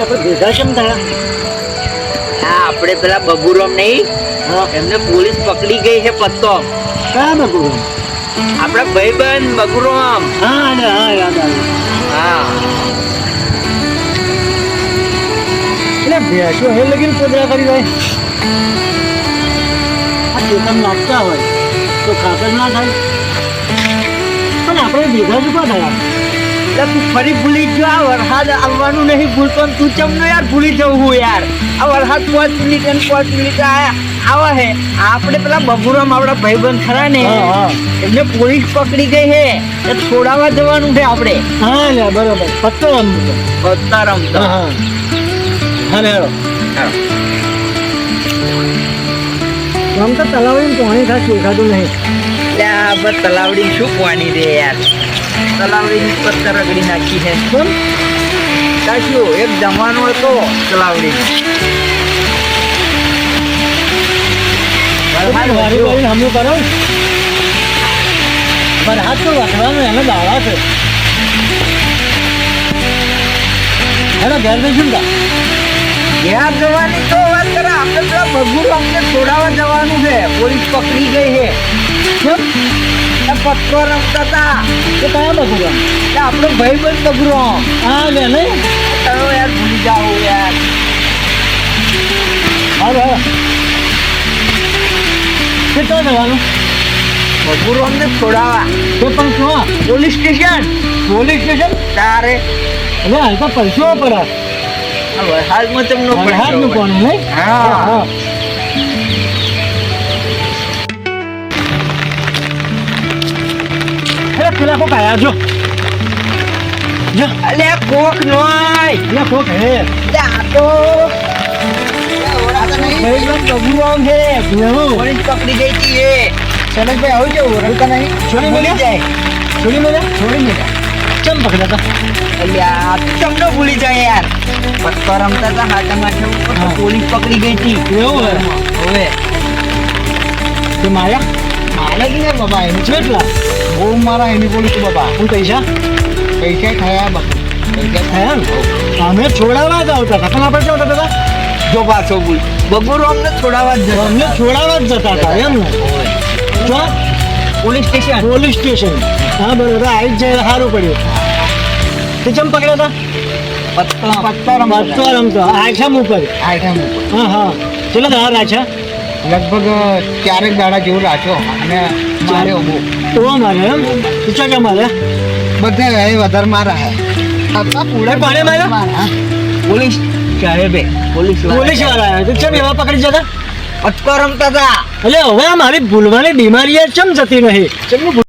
આપણે ભેગા કેમ થયા? હા, આપણે પેલા બબુરામ નહીં, હા, એમને પોલીસ પકડી ગઈ છે પત્તો. કયા બગુરામ? આપણા ભાઈબંધ બબુરામ. હા અરે હા, યાદ આવ્યું. હા, એટલે ભેંસો હે લગીને કોદરા કરી હોય. આ ખેતર નાખતા હોય તો ખાતર ના થાય. પણ આપણે ભેગા શું કા થયા? એટલે તું ફરી ભૂલી ગયો. આ વરસાદ આવવાનું નહીં ભૂલતો ને તું ચમનો યાર ભૂલી જવું હું યાર. આ વરસાદ 5 મિનિટ અને 5 મિનિટ આવે છે. આપણે પેલા બબુરામ આપણા ભાઈબંધ ખરા ને, હા હા એમને પોલીસ પકડી ગઈ છે. એ છોડાવવા જવાનું છે આપણે. હા લે બરોબર. પત્તો રમતો. પત્તા રમતા. હા હા લે હેરો. રમતા તલાવડીને પાણી ખાસ દેખાતું નહીં. એટલે આ બસ તલાવડી શું પાણી રે યાર. તલાવડીની પત્તર રગડી નાખી છે. કેમ? સાચું એક જમાનો હતો તલાવડી. વારી વારીને હમું કરો. વરસાદ તો વસવાનું એને દાવા છે. હેલો ઘેર જઈશું ને? ઘેર જવાની તો વાત કરે. આપણે પેલા બબુરામને છોડાવવા જવાનું છે. પોલીસ પકડી ગઈ છે. કેમ? પત્તો રમતા હતા. એ કયા બગુરામ? એટલે આપણો ભાઈબંધ બબુરામ. હા લે નહીં. ચાલો યાર ભૂલી જાઓ યાર. હાલો હાલો. કેટલા જવાનું? બબુરામને છોડાવવા તે પણ શું? Police station. Police station? તારે એટલે હાલ તો પૈસો પડે. આ વરસાદમાં તમને વરસાદનું પાણી નહીં? હા હા. અરે પેલા કોક આયા જો. જો. અલે કોક નોય. એટલે કોક હે. એટલે આ તો ભાઈબંધ બબુરામ છે. એવું? પોલીસ પકડી ગઈ હતી એ. શરણભાઈ આવું છે ઓળખતા નહીં. છોડી ભૂલી મળ્યા? જાય. છોડી મળ્યા? છોડી મેળા. ચમ પકડ્યા હતા? એટલે આ તું તમને ભૂલી જાય યાર. પત્તો રમતા હતા હાથા માથે ઉપર તો હા. પોલીસ પકડી ગઈ હતી. એવું હે? હવે તે માર્યા? મારે કે ને બાબા એની કેટલા? બહુ મારા એની પોલીસ બાબા. હું પૈસા? પૈસા થયા બાપુ. પૈસા થયા ને? અમે છોડાવવા જ આવતા હતા. પણ આપણે કેવું થતા હતા? જો પાછો ભૂલ બબુરો અમને છોડાવવા જ જતા. અમને છોડાવવા જ જતા હતા એમ ને? જો પોલીસ સ્ટેશન. Police station. હા બરોબર. આવી જ જાય સારું પડ્યું. તે ચમ પકડ્યા હતા? પત્તો પત્તો રમતો. આઠમ ઉપર. આઈટમ હા હા. ચલો દાડા રાછા. લગભગ 4 દાડા જેવું રાખ્યો અને માર્યો બહુ. તો મારે એમ? તું ચા મારે? બધે વધારે મારા હે. પૂરે પાણી માર્યા? પોલીસ સાહેબે પોલીસ પોલીસ વાળા આવ્યા. તો ચમ એવા પકડી જતા? પત્તો રમતા હતા. એટલે હવે મારી ભૂલવાની બીમારી ચમ જતી નહીં. ચમની